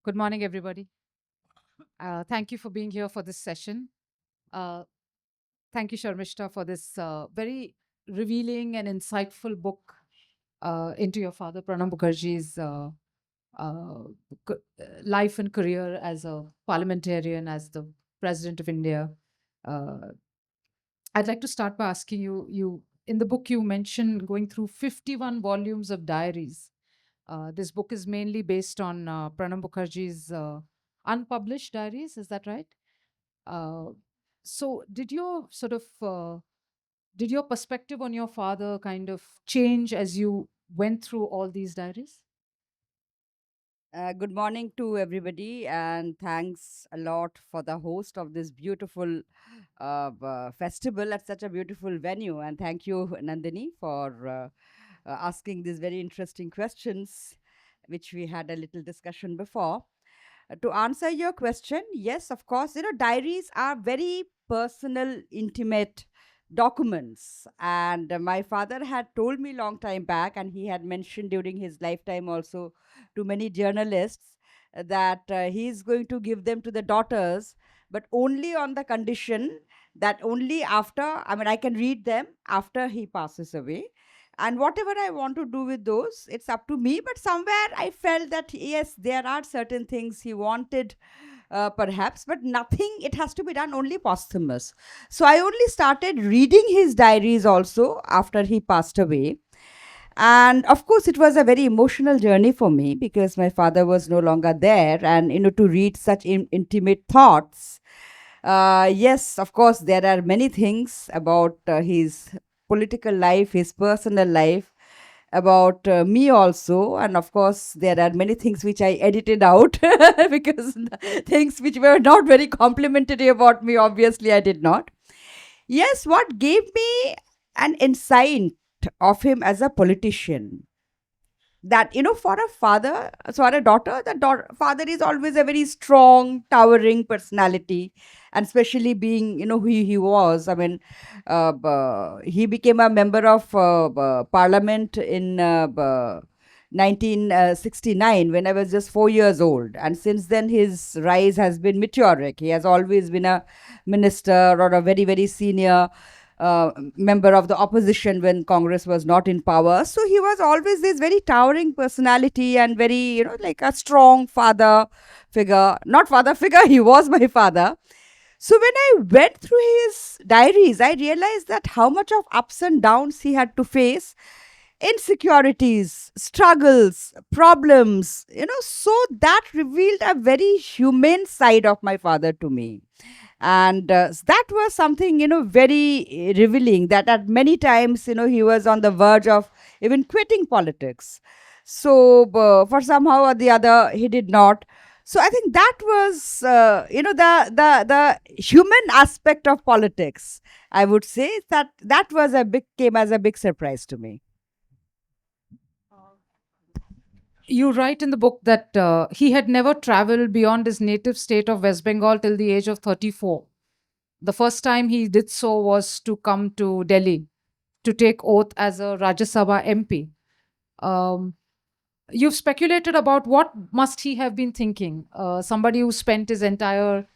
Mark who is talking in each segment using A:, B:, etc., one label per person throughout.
A: Good morning, everybody. Thank you for being here for this session. Uh, Thank you, Sharmishta, for this very revealing and insightful book into your father, Pranab Mukherjee's uh, life and career as a parliamentarian, as the President of India. Uh, I'd like to start by asking you, in the book you mentioned going through 51 volumes of diaries. This book is mainly based on Pranab Mukherjee's unpublished diaries. Is that right? Uh, so, did your perspective on your father kind of change as you went through all these diaries?
B: Good morning to everybody, and thanks a lot for the host of this beautiful festival at such a beautiful venue. And thank you, Nandini, for asking these very interesting questions, which we had a little discussion before. To answer your question, yes, of course, diaries are very personal, intimate documents. And my father had told me long time back, and he had mentioned during his lifetime also to many journalists that he is going to give them to the daughters, but only on the condition that only after, I mean, I can read them after he passes away. And whatever I want to do with those, it's up to me. But somewhere I felt that yes, there are certain things he wanted, perhaps, but nothing, it has to be done only posthumous. So I only started reading his diaries also after he passed away. And of course, it was a very emotional journey for me because my father was no longer there. And, to read such intimate thoughts. Yes, of course, there are many things about his political life, his personal life, about me also. And of course, there are many things which I edited out because things which were not very complimentary about me, obviously, I did not. Yes, what gave me an insight of him as a politician, that for a father, so for a daughter, the father is always a very strong, towering personality. And especially being who he was, I mean, he became a member of parliament in 1969, when I was just 4 years old. And since then his rise has been meteoric. He has always been a minister or a very very senior member of the opposition when Congress was not in power. So he was always this very towering personality and very, like a strong father figure. Not father figure, he was my father. So when I went through his diaries, I realized that how much of ups and downs he had to face, insecurities, struggles, problems, so that revealed a very humane side of my father to me. And that was something very revealing, that at many times he was on the verge of even quitting politics. So for somehow or the other he did not. So I think that was the human aspect of politics, I would say. That was a big came as a big surprise to me.
A: You write in the book that he had never traveled beyond his native state of West Bengal till the age of 34. The first time he did so was to come to Delhi to take oath as a Rajya Sabha MP. Um, you've speculated about what must he have been thinking. Somebody who spent his entire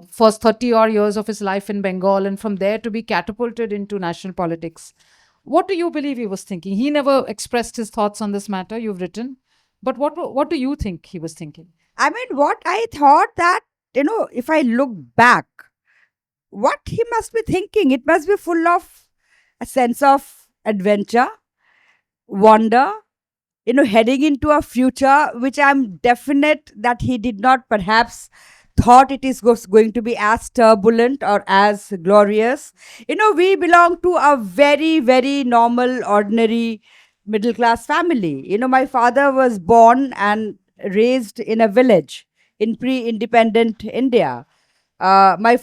A: first 30 odd years of his life in Bengal, and from there to be catapulted into national politics. What do you believe he was thinking? He never expressed his thoughts on this matter. You've written, but what do you think he was thinking?
B: I mean, what I thought that, if I look back, what he must be thinking, it must be full of a sense of adventure, wonder, heading into a future which I'm definite that he did not perhaps thought it is going to be as turbulent or as glorious. We belong to a very very normal, ordinary, middle class family. My father was born and raised in a village in pre-independent India. My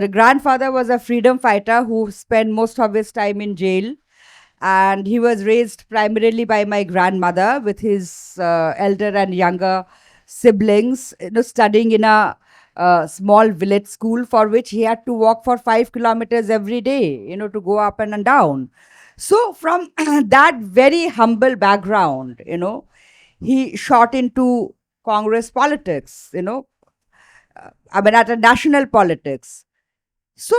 B: grandfather was a freedom fighter who spent most of his time in jail, and he was raised primarily by my grandmother with his elder and younger siblings, studying in a small village school for which he had to walk for 5 kilometers every day, to go up and down. So from that very humble background, he shot into Congress politics, I mean, at a national politics. So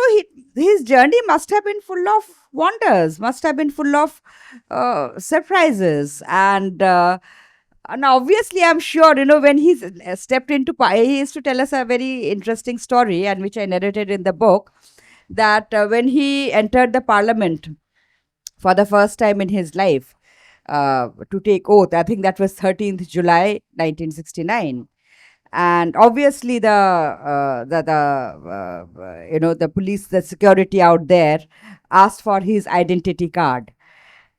B: his journey must have been full of wonders, must have been full of surprises. And obviously, I'm sure, when he stepped into, he used to tell us a very interesting story, and which I narrated in the book, that when he entered the parliament for the first time in his life to take oath, I think that was 13th July 1969. And obviously the police, the security out there asked for his identity card.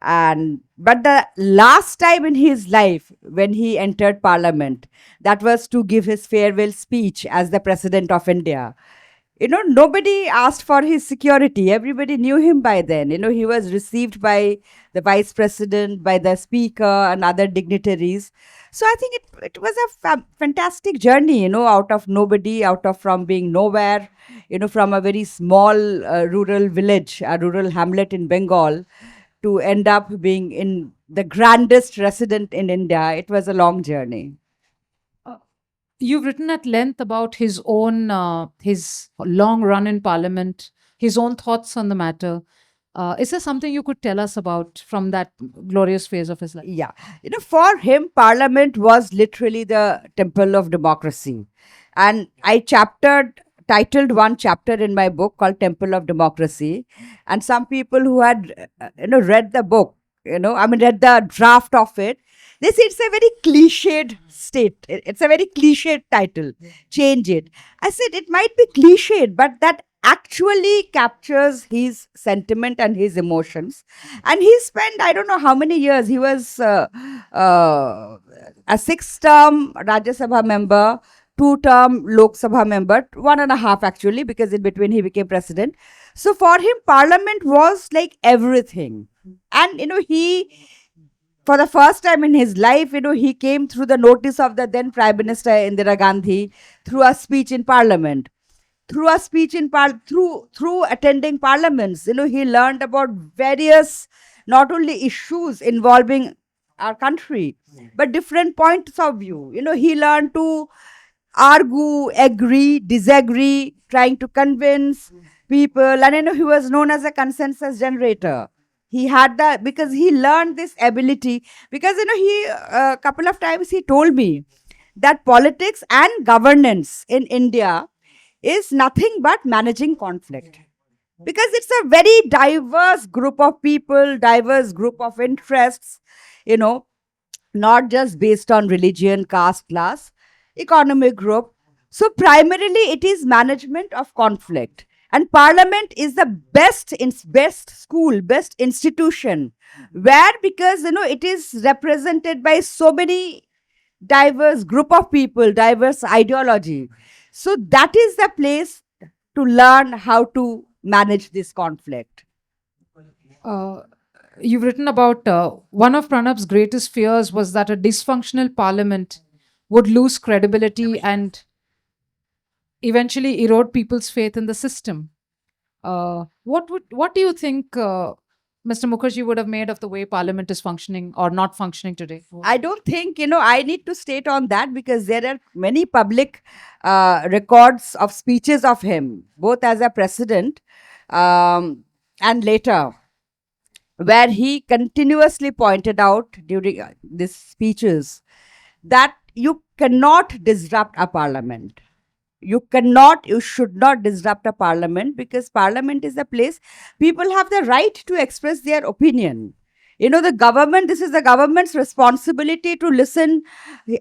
B: And but the last time in his life when he entered parliament, that was to give his farewell speech as the president of India. Nobody asked for his security. Everybody knew him by then. He was received by the vice president, by the speaker, and other dignitaries. So I think it was a fantastic journey, out of nobody, from being nowhere, from a very small rural village, a rural hamlet in Bengal, to end up being in the grandest resident in India. It was a long journey.
A: You've written at length about his long run in Parliament, his own thoughts on the matter. Is there something you could tell us about from that glorious phase of his life?
B: Yeah. For him, Parliament was literally the temple of democracy. And I titled one chapter in my book called Temple of Democracy. And some people who had, read the book, read the draft of it, they say it's a very cliched state. It's a very cliched title. Change it. I said it might be cliched, but that actually captures his sentiment and his emotions. And he spent, I don't know how many years. He was a 6-term Rajya Sabha member, 2-term Lok Sabha member, 1.5 actually, because in between he became president. So for him, Parliament was like everything. And, for the first time in his life, he came through the notice of the then Prime Minister Indira Gandhi through a speech in Parliament. Through attending parliaments, he learned about various, not only issues involving our country, but different points of view. He learned to argue, agree, disagree, trying to convince people. And, he was known as a consensus generator. He had that because he learned this ability. Because, he, a couple of times he told me that politics and governance in India is nothing but managing conflict. Because it's a very diverse group of people, diverse group of interests, not just based on religion, caste, class, economic group. So primarily it is management of conflict. And Parliament is the best school, best institution, where, because, it is represented by so many diverse group of people, diverse ideology. So that is the place to learn how to manage this conflict.
A: You've written about one of Pranab's greatest fears was that a dysfunctional parliament would lose credibility and eventually erode people's faith in the system. What do you think Mr. Mukherjee would have made of the way Parliament is functioning or not functioning today?
B: I don't think, I need to state on that, because there are many public records of speeches of him, both as a president and later, where he continuously pointed out during these speeches that you cannot disrupt a parliament. You should not disrupt a parliament, because parliament is a place people have the right to express their opinion. The government, this is the government's responsibility to listen.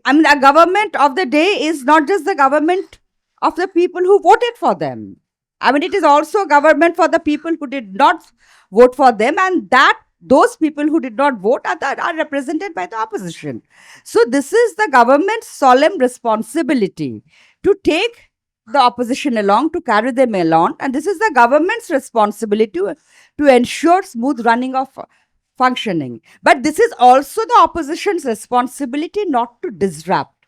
B: I mean, the government of the day is not just the government of the people who voted for them. I mean, it is also government for the people who did not vote for them, and that those people who did not vote are represented by the opposition. So this is the government's solemn responsibility to take the opposition along, to carry them along, and this is the government's responsibility to ensure smooth running of functioning. But this is also the opposition's responsibility not to disrupt.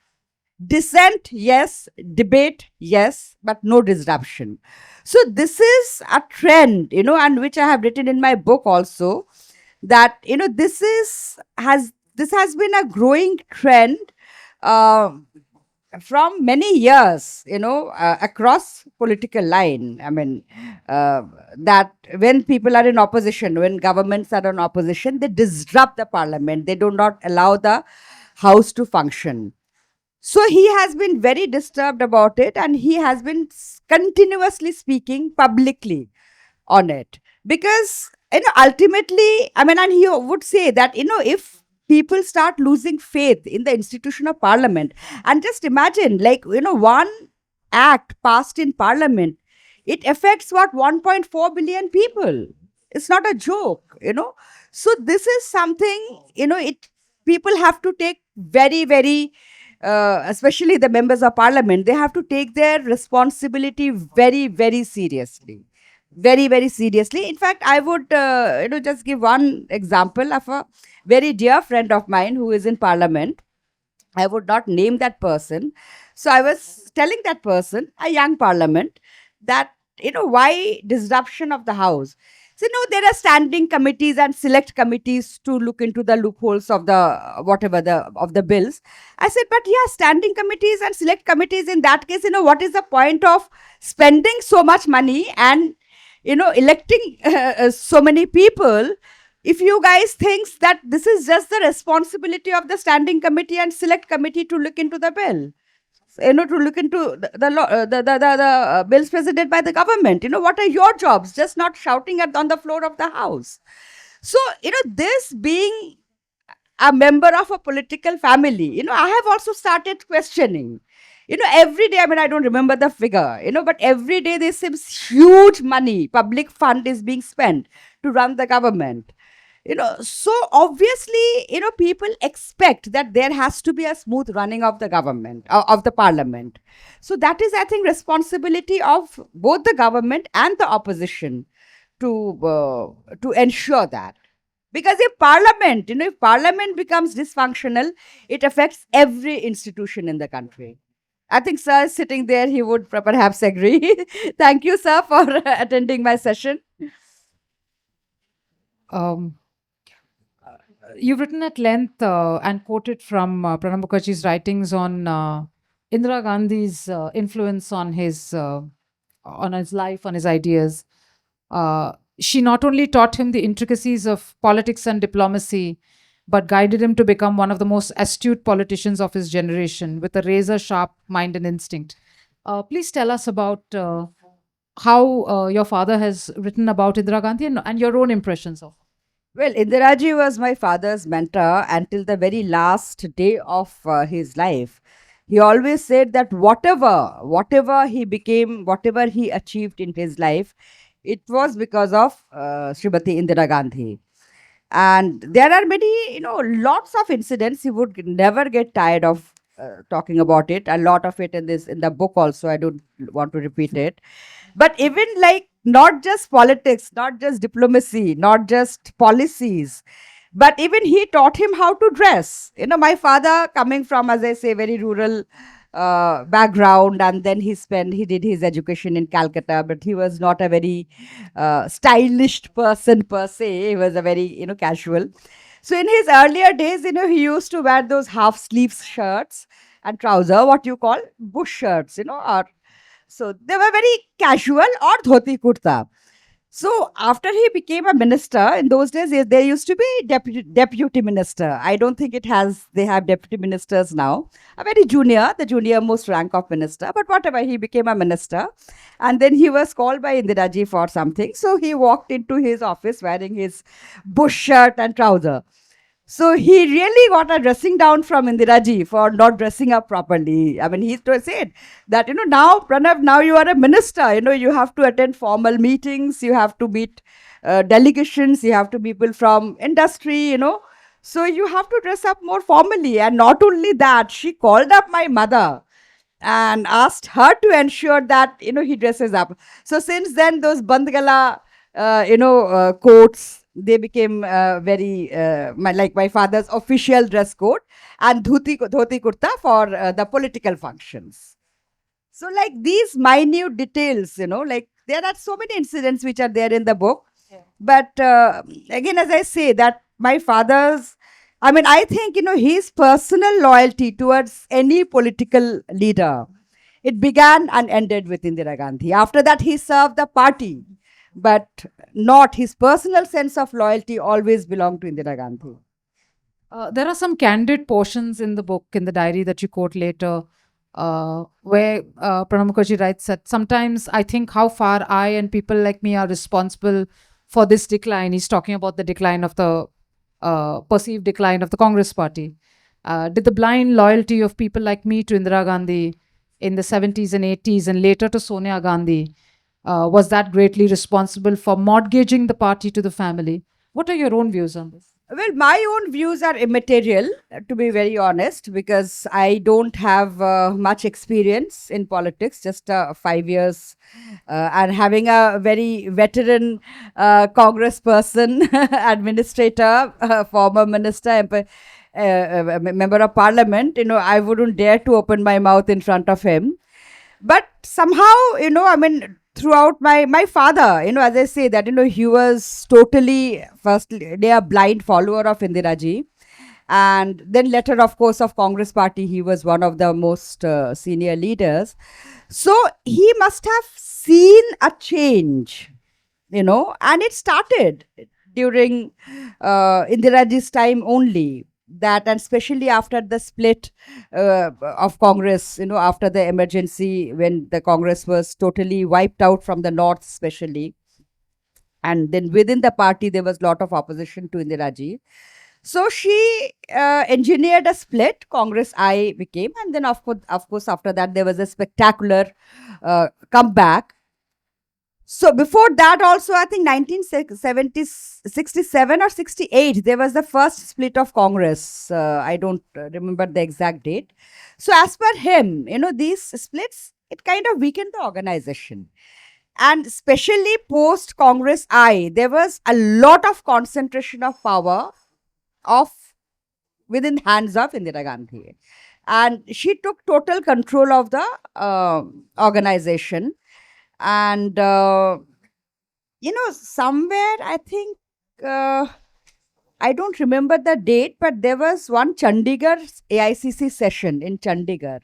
B: Dissent, yes. Debate, yes. But no disruption. So this is a trend, and which I have written in my book also, that, this has been a growing trend from many years, across political line. I mean, uh, that when people are in opposition, when governments are in opposition, they disrupt the parliament. They do not allow the house to function. So he has been very disturbed about it, and he has been continuously speaking publicly on it, because ultimately, I mean, and he would say that if people start losing faith in the institution of parliament, and just imagine, like, one act passed in parliament, it affects what, 1.4 billion people. It's not a joke. So this is something, it people have to take very, very, especially the members of parliament, they have to take their responsibility very, very seriously, very, very seriously. In fact, I would just give one example of a very dear friend of mine who is in parliament. I would not name that person. So I was telling that person, a young parliament, that why disruption of the house. So no, there are standing committees and select committees to look into the loopholes of the whatever the of the bills. I said, but yeah, standing committees and select committees, in that case, what is the point of spending so much money and electing so many people, if you guys thinks that this is just the responsibility of the standing committee and select committee to look into the bill, to look into the bills presented by the government. What are your jobs? Just not shouting on the floor of the house. So this being a member of a political family, I have also started questioning. Every day, I mean, I don't remember the figure, but every day there seems huge money, public fund is being spent to run the government. So obviously, people expect that there has to be a smooth running of the government, of the parliament. So that is, I think, responsibility of both the government and the opposition to ensure that. Because if parliament becomes dysfunctional, it affects every institution in the country. I think sir is sitting there, he would perhaps agree. Thank you, sir, for attending my session.
A: Um, you've written at length and quoted from Pranab Mukherjee's writings on Indira Gandhi's influence on his life, on his ideas. She not only taught him the intricacies of politics and diplomacy, but guided him to become one of the most astute politicians of his generation with a razor sharp mind and instinct. Please tell us about how your father has written about Indira Gandhi and your own impressions of her.
B: Well, Indiraji was my father's mentor until the very last day of his life. He always said that whatever he became, whatever he achieved in his life, it was because of Srimati Indira Gandhi. And there are many, lots of incidents. He would never get tired of talking about it. A lot of it in the book also. I don't want to repeat it. But even, like, not just politics, not just diplomacy, not just policies, but even he taught him how to dress. My father, coming from, as I say, very rural background, and then he did his education in Calcutta, but he was not a very stylish person per se. He was a very casual. So in his earlier days, he used to wear those half sleeves shirts and trouser, what you call bush shirts, or so they were very casual, or dhoti kurta. So after he became a minister, in those days there used to be deputy minister. I don't think they have deputy ministers now. A very junior, the junior most rank of minister. But whatever, he became a minister, and then he was called by Indiraji for something. So he walked into his office wearing his bush shirt and trouser. So he really got a dressing down from Indiraji for not dressing up properly. I mean, he said that, now, Pranav, now you are a minister, you have to attend formal meetings, you have to meet delegations, you have to meet people from industry, So you have to dress up more formally. And not only that, she called up my mother and asked her to ensure that, he dresses up. So since then, those bandgala, coats, they became very like my father's official dress code, and dhoti kurta for the political functions. So, like, these minute details, like, there are so many incidents which are there in the book. Yeah. But again, as I say, that my father's I mean, I think, his personal loyalty towards any political leader, it began and ended with Indira Gandhi. After that, he served the party, but not his personal sense of loyalty always belonged to Indira Gandhi.
A: There are some candid portions in the book, in the diary that you quote later, where Pranab Mukherjee writes that sometimes I think how far I and people like me are responsible for this decline. He's talking about the decline of the perceived decline of the Congress party. Did the blind loyalty of people like me to Indira Gandhi in the 70s and 80s and later to Sonia Gandhi, was that greatly responsible for mortgaging the party to the family? What are your own views on this?
B: Well, my own views are immaterial, to be very honest, because I don't have much experience in politics, just 5 years, and having a very veteran Congress person, administrator, former minister, member of parliament, I wouldn't dare to open my mouth in front of him. But somehow, I mean, throughout my father, as I say that, he was totally firstly a blind follower of Indira Ji, and then later, of course, of Congress party, he was one of the most senior leaders. So he must have seen a change, and it started during Indira Ji's time only. That, and especially after the split of Congress, after the emergency, when the Congress was totally wiped out from the north, especially, and then within the party there was a lot of opposition to Indira Ji. So she engineered a split. Congress I became, and then of course, after that there was a spectacular comeback. So before that also, I think 1967 or 68, there was the first split of Congress. I don't remember the exact date. So as per him, these splits, it kind of weakened the organization. And especially post Congress I, there was a lot of concentration of power of within hands of Indira Gandhi. And she took total control of the organization. And somewhere I think I don't remember the date, but there was one Chandigarh AICC session in Chandigarh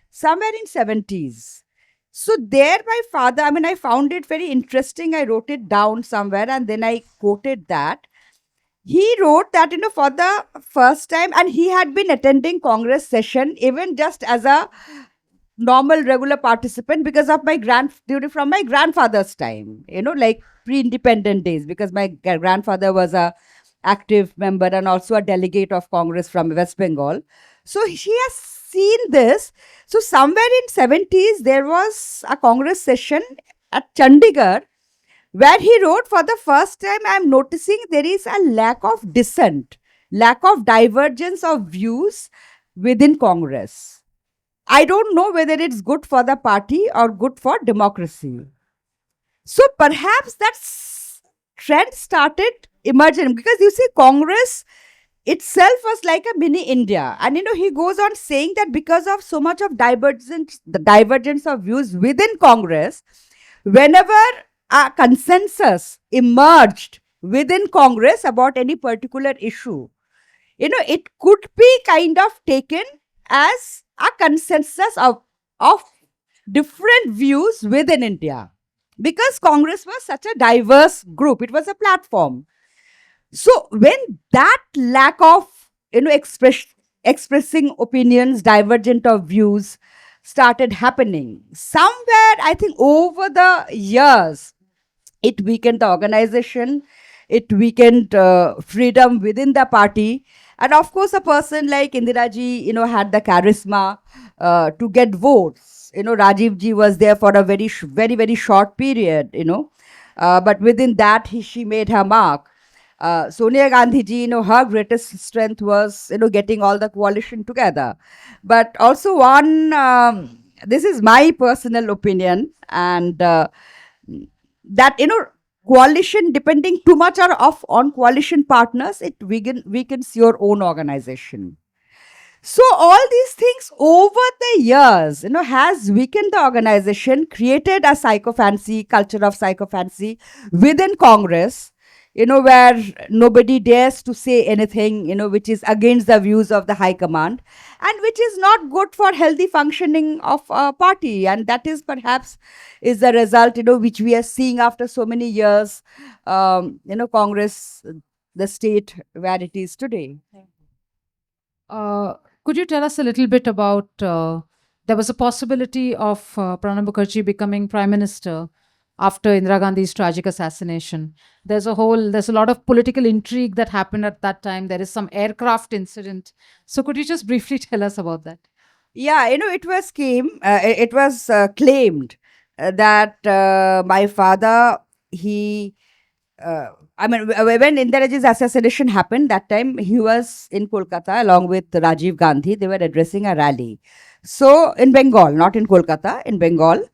B: somewhere in 70s. So there my father, I mean, I found it very interesting. I wrote it down somewhere and then I quoted that. He wrote that, for the first time, and he had been attending Congress session even just as a normal regular participant because of from my grandfather's time, like pre-independent days, because my grandfather was a active member and also a delegate of Congress from West Bengal. So he has seen this. So somewhere in 70s there was a Congress session at Chandigarh where he wrote, for the first time I am noticing there is a lack of dissent, lack of divergence of views within Congress. I don't know whether it's good for the party or good for democracy. So perhaps that trend started emerging, because you see, Congress itself was like a mini India. And he goes on saying that because of so much of the divergence of views within Congress, whenever a consensus emerged within Congress about any particular issue, it could be kind of taken as a consensus of different views within India, because Congress was such a diverse group. It was a platform. So when that lack of, expressing opinions, divergent of views started happening, somewhere I think over the years, it weakened the organization, it weakened freedom within the party. And of course, a person like Indira Ji, had the charisma to get votes. Rajiv Ji was there for a very, very, very short period, but within that, she made her mark. Sonia Gandhi Ji, her greatest strength was, getting all the coalition together. But also this is my personal opinion, and that, coalition depending too much on coalition partners, it weakens your own organization. So all these things over the years, has weakened the organization, created a culture of psychophancy within Congress. where nobody dares to say anything, which is against the views of the high command, and which is not good for healthy functioning of a party. And that is perhaps is the result, which we are seeing after so many years, Congress, the state where it is today.
A: Uh, could you tell us a little bit about there was a possibility of Pranab Mukherjee becoming prime minister after Indira Gandhi's tragic assassination. There's a lot of political intrigue that happened at that time. There is some aircraft incident. So could you just briefly tell us about that?
B: Yeah, it was claimed that my father, he, when Indiraji's assassination happened, that time he was in Kolkata along with Rajiv Gandhi. They were addressing a rally. So in Bengal, not in Kolkata, in Bengal.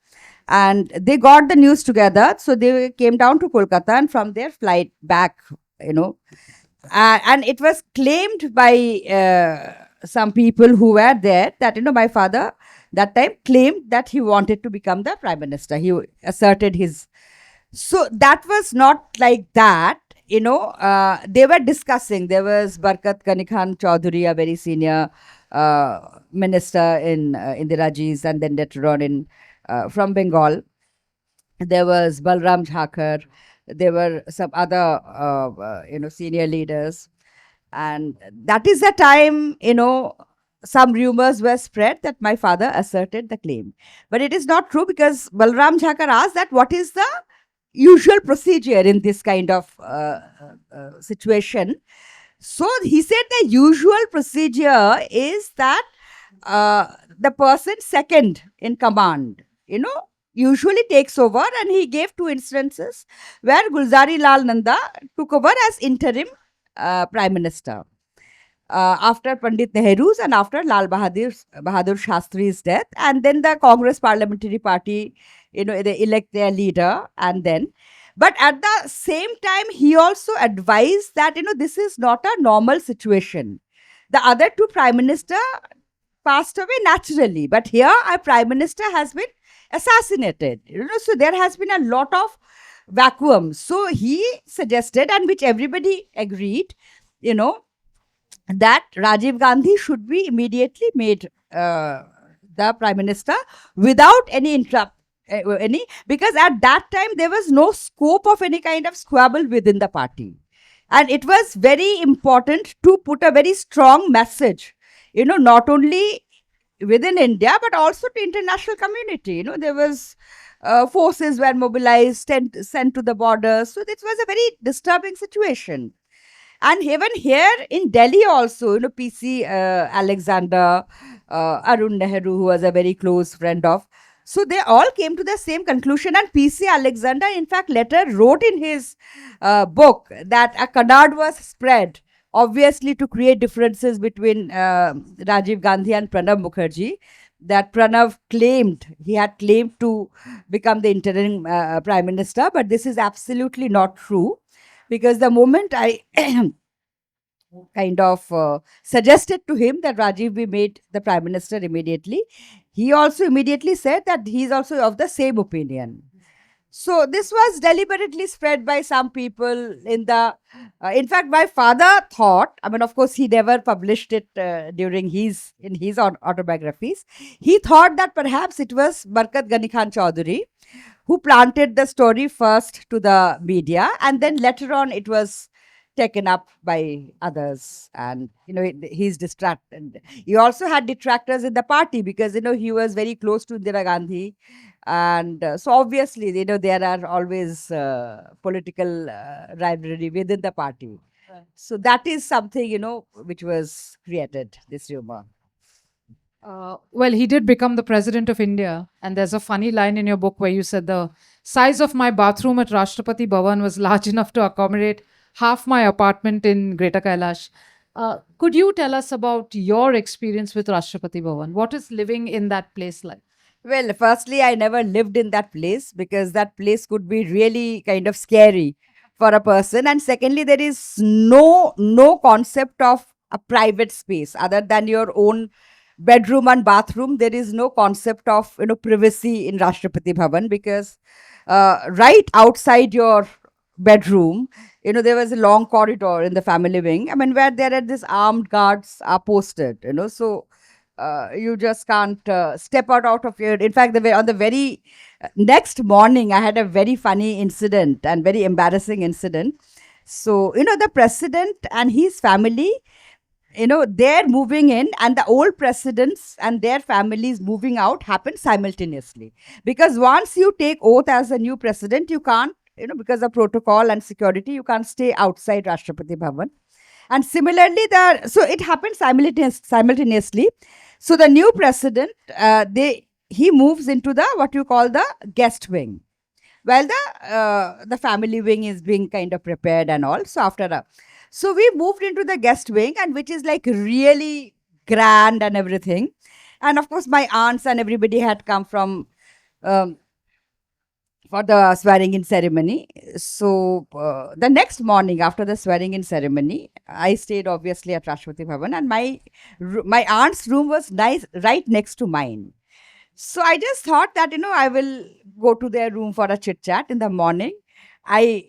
B: And they got the news together. So they came down to Kolkata and from there flight back, and it was claimed by some people who were there that my father that time claimed that he wanted to become the prime minister. He asserted his. So that was not like that. They were discussing. There was Barkat Ghani Khan Chaudhary, a very senior minister in Indiraji's, and then later on in from Bengal. There was Balram Jhakar. There were some other senior leaders, and that is the time some rumors were spread that my father asserted the claim, but it is not true, because Balram Jhakar asked that what is the usual procedure in this kind of situation. So he said the usual procedure is that the person second in command, usually takes over, and he gave two instances where Gulzari Lal Nanda took over as interim prime minister after Pandit Nehru's and after Lal Bahadur Shastri's death, and then the Congress Parliamentary Party, they elect their leader, and then. But at the same time, he also advised that this is not a normal situation. The other two prime minister passed away naturally, but here a prime minister has been assassinated. So there has been a lot of vacuum. So he suggested, and which everybody agreed, that Rajiv Gandhi should be immediately made the prime minister without any because at that time there was no scope of any kind of squabble within the party, and it was very important to put a very strong message, not only within India but also to international community. There was forces were mobilized and sent to the border, so this was a very disturbing situation. And even here in Delhi also, PC Alexander, Arun Nehru, who was a very close friend of. So they all came to the same conclusion. And PC Alexander, in fact, later wrote in his book that a canard was spread, obviously to create differences between Rajiv Gandhi and Pranab Mukherjee. That Pranav he had claimed to become the interim prime minister, but this is absolutely not true. Because the moment I kind of suggested to him that Rajiv be made the prime minister immediately, he also immediately said that he is also of the same opinion. So this was deliberately spread by some people in the. In fact, my father thought. I mean, of course, he never published it during his autobiographies. He thought that perhaps it was Barkat Ghani Khan Chaudhary who planted the story first to the media, and then later on it was taken up by others. And he's distracted. He also had detractors in the party because he was very close to Indira Gandhi, and so obviously there are always political rivalry within the party. Right. So that is something which was created, this rumor.
A: Well, he did become the president of India. And there's a funny line in your book where you said the size of my bathroom at Rashtrapati Bhavan was large enough to accommodate half my apartment in Greater Kailash. Could you tell us about your experience with Rashtrapati Bhavan? What is living in that place like?
B: Well, firstly, I never lived in that place because that place could be really kind of scary for a person. And secondly, there is no concept of a private space other than your own bedroom and bathroom. There is no concept of privacy in Rashtrapati Bhavan, because right outside your bedroom, there was a long corridor in the family wing. I mean, where there are these armed guards are posted, so you just can't step out of your. In fact, on the very next morning, I had a very funny incident and very embarrassing incident. So, the president and his family, they're moving in, and the old presidents and their families moving out happen simultaneously. Because once you take oath as a new president, you can't, because of protocol and security, you can't stay outside Rashtrapati Bhavan. And similarly, so it happened simultaneously. So the new president, he moves into the what you call the guest wing, while the family wing is being kind of prepared and all. So so we moved into the guest wing, and which is like really grand and everything. And of course, my aunts and everybody had come from um, for the swearing in ceremony. So the next morning after the swearing in ceremony, I stayed obviously at Rashtrapati Bhavan, and my aunt's room was nice right next to mine. So I just thought that I will go to their room for a chit chat in the morning. I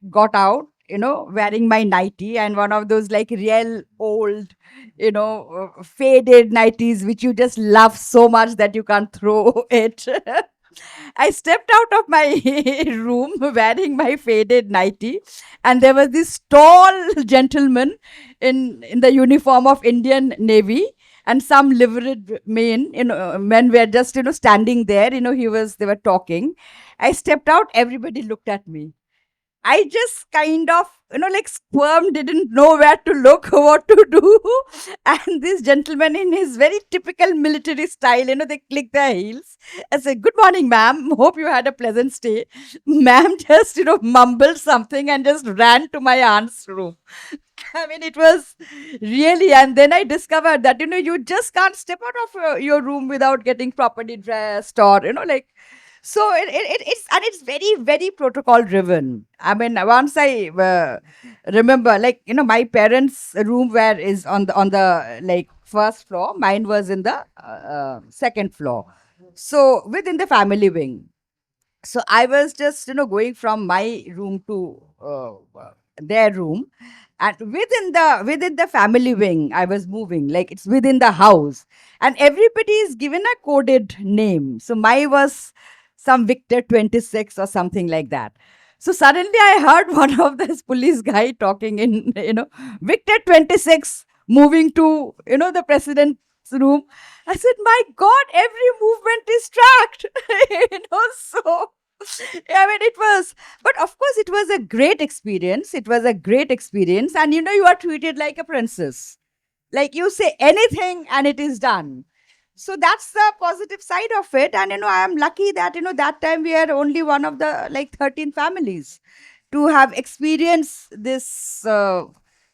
B: got out, wearing my nightie, and one of those like real old, faded nighties which you just love so much that you can't throw it. I stepped out of my room wearing my faded nightie, and there was this tall gentleman in the uniform of Indian Navy, and some liveried men were just standing there. They were talking. I stepped out. Everybody looked at me. I just kind of, like squirmed, didn't know where to look, what to do. And this gentleman, in his very typical military style, they click their heels. I said, "Good morning, ma'am. Hope you had a pleasant stay." Ma'am just, mumbled something and just ran to my aunt's room. I mean, it was really, and then I discovered that, you just can't step out of your room without getting properly dressed, or, like, so it's very, very protocol driven. I mean, once I remember, like, my parents' room where is on the like first floor, mine was in the second floor. So within the family wing. So I was just, going from my room to their room, and within the family wing, I was moving like it's within the house, and everybody is given a coded name. So my was some Victor 26 or something like that. So suddenly I heard one of this police guy talking in, Victor 26 moving to, the president's room. I said, "My God, every movement is tracked." So I mean, it was, but of course, it was a great experience. It was a great experience. And you are treated like a princess. Like you say anything and it is done. So that's the positive side of it. And, I am lucky that, that time we are only one of the like 13 families to have experienced this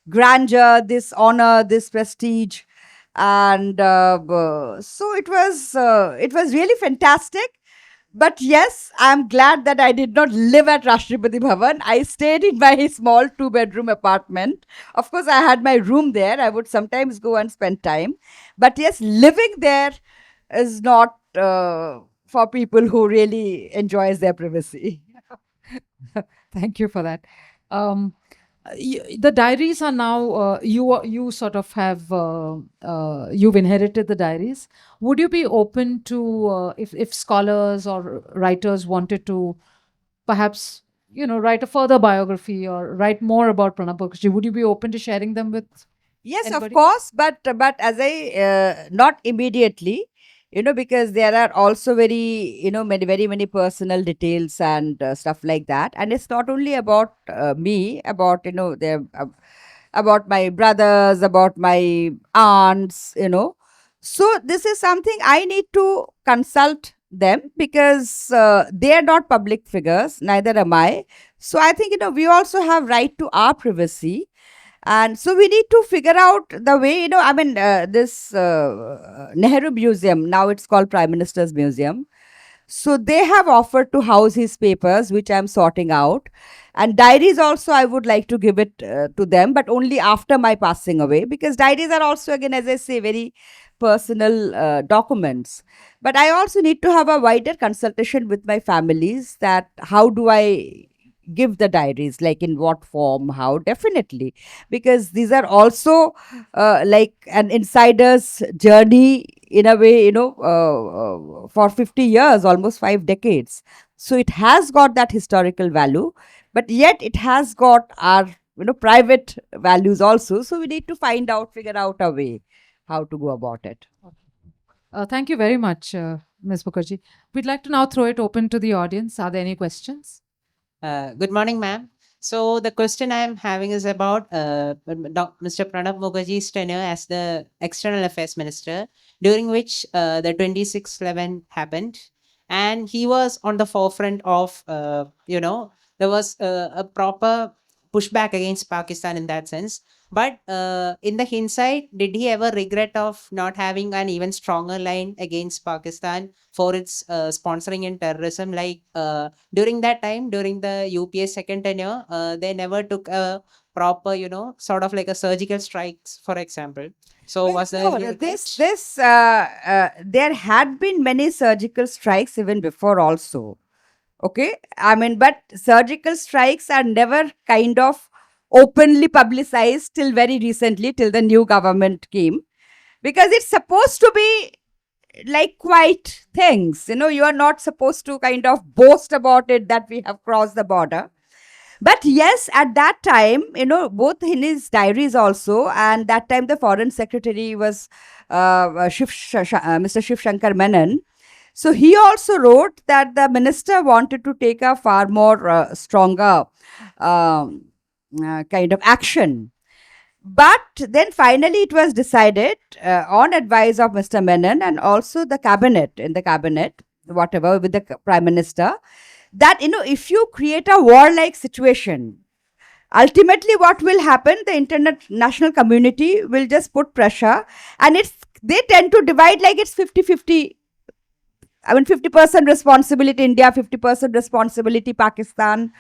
B: grandeur, this honor, this prestige. And so it was really fantastic. But yes, I'm glad that I did not live at Rashtrapati Bhavan. I stayed in my small 2-bedroom apartment. Of course, I had my room there. I would sometimes go and spend time. But yes, living there is not for people who really enjoys their privacy.
A: Thank you for that. The diaries are now you sort of have you've inherited the diaries. Would you be open to if scholars or writers wanted to perhaps write a further biography or write more about Pranab Mukherjee? Would you be open to sharing them with
B: Yes, of
A: anybody?
B: course, but as I not immediately, because there are also very many personal details and stuff like that, and it's not only about me, about about my brothers, about my aunts, So this is something I need to consult them, because they are not public figures, neither am I. So I think we also have right to our privacy, and so we need to figure out the way, I mean, this Nehru Museum, now it's called Prime Minister's Museum. So they have offered to house his papers, which I'm sorting out. And diaries also, I would like to give it to them, but only after my passing away, because diaries are also, again, as I say, very personal documents. But I also need to have a wider consultation with my families, that how do I give the diaries, like in what form, how? Definitely, because these are also like an insider's journey in a way, for 50 years, almost 5 decades. So it has got that historical value, but yet it has got our private values also. So we need to figure out a way how to go about it.
A: Thank you very much, Ms. Mukherjee. We'd like to now throw it open to the audience. Are there any questions?
C: Good morning, ma'am. So the question I am having is about Mr. Pranab Mukherjee's tenure as the External Affairs Minister, during which the 26/11 happened, and he was on the forefront of, there was a proper pushback against Pakistan in that sense. But in the hindsight, did he ever regret of not having an even stronger line against Pakistan for its sponsoring in terrorism? Like during that time, during the UPS second tenure, they never took a proper, sort of like a surgical strikes, for example. So
B: Well,
C: was there
B: no,
C: any
B: there had been many surgical strikes even before also. Okay, I mean, but surgical strikes are never kind of openly publicized till very recently, till the new government came, because it's supposed to be like quite things. You are not supposed to kind of boast about it that we have crossed the border. But yes, at that time, both in his diaries also, and that time the foreign secretary was Mr. Shiv Shankar Menon. So he also wrote that the minister wanted to take a far more stronger kind of action. But then finally it was decided on advice of Mr. Menon and also the cabinet, whatever, with the prime minister, that if you create a warlike situation, ultimately what will happen, the international community will just put pressure, and they tend to divide, like it's 50-50. I mean, 50% responsibility India, 50% responsibility Pakistan.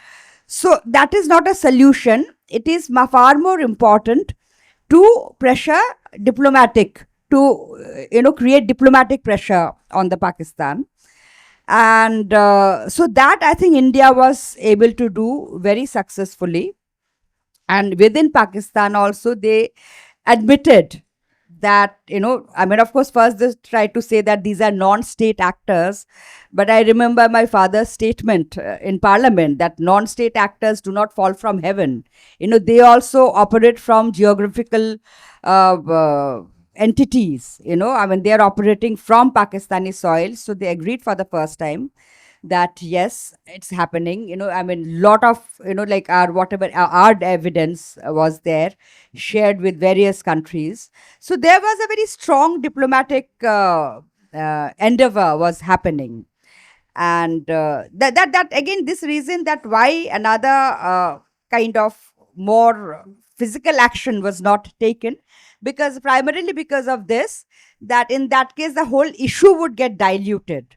B: So that is not a solution. It is far more important to pressure diplomatic, to create diplomatic pressure on the Pakistan. And so that I think India was able to do very successfully. And within Pakistan also, they admitted that, I mean, of course, first they tried to say that these are non-state actors. But I remember my father's statement in parliament that non-state actors do not fall from heaven. They also operate from geographical entities. I mean, they are operating from Pakistani soil. So they agreed for the first time that yes, it's happening. I mean, lot of like our evidence was there, shared with various countries. So there was a very strong diplomatic endeavor was happening. And that again, this reason that why another kind of more physical action was not taken, because primarily because of this, that in that case the whole issue would get diluted,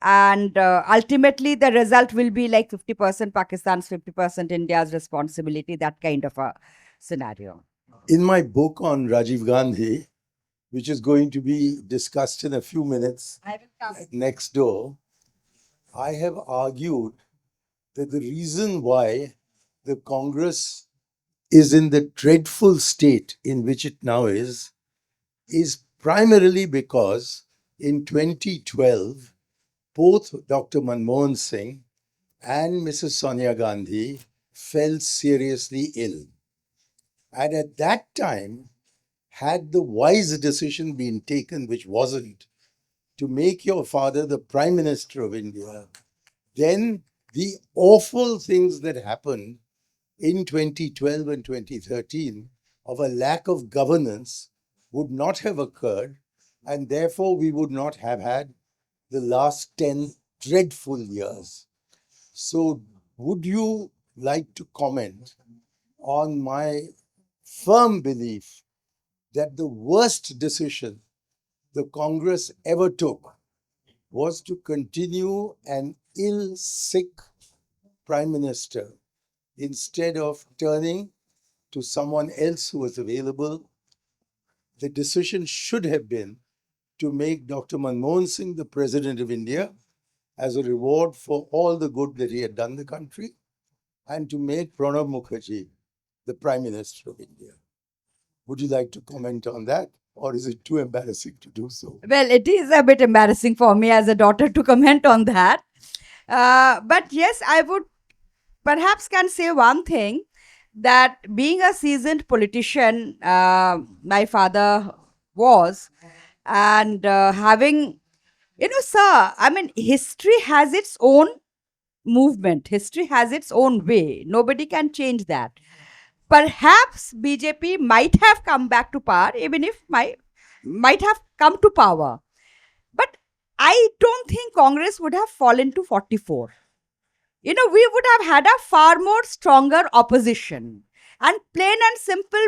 B: and ultimately the result will be like 50% Pakistan's, 50% India's responsibility, that kind of a scenario.
D: In my book on Rajiv Gandhi, which is going to be discussed in a few minutes
B: I will come.
D: next door, I have argued that the reason why the Congress is in the dreadful state in which it now is primarily because in 2012, both Dr. Manmohan Singh and Mrs. Sonia Gandhi fell seriously ill. And at that time, had the wise decision been taken, which wasn't, to make your father the Prime Minister of India, then the awful things that happened in 2012 and 2013 of a lack of governance would not have occurred, and therefore we would not have had the last 10 dreadful years. So, would you like to comment on my firm belief that the worst decision the Congress ever took was to continue an ill, sick prime minister instead of turning to someone else who was available? The decision should have been to make Dr. Manmohan Singh the President of India as a reward for all the good that he had done the country, and to make Pranab Mukherjee the Prime Minister of India. Would you like to comment on that, or is it too embarrassing to do so?
B: Well, it is a bit embarrassing for me as a daughter to comment on that. But yes, I would perhaps can say one thing, that being a seasoned politician, my father was, and having, sir, I mean, history has its own movement, history has its own way. Nobody can change that. Perhaps BJP might have come back to power, even if might have come to power. But I don't think Congress would have fallen to 44. We would have had a far more stronger opposition. And plain and simple,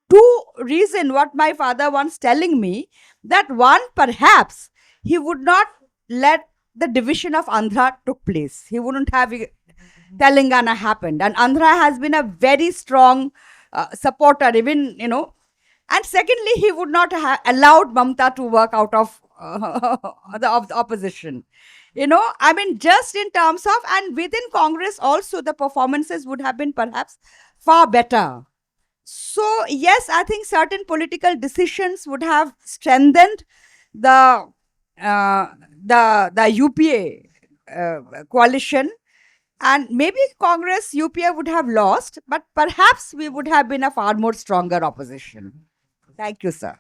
B: two reason what my father once telling me, that one, perhaps he would not let the division of Andhra took place. He wouldn't have Telangana happened. And Andhra has been a very strong supporter, even, and secondly, he would not have allowed Mamta to work out of the opposition. I mean, just in terms of, and within Congress also, the performances would have been perhaps far better. So, yes, I think certain political decisions would have strengthened the the UPA coalition, and maybe Congress UPA would have lost, but perhaps we would have been a far more stronger opposition. Thank you, sir.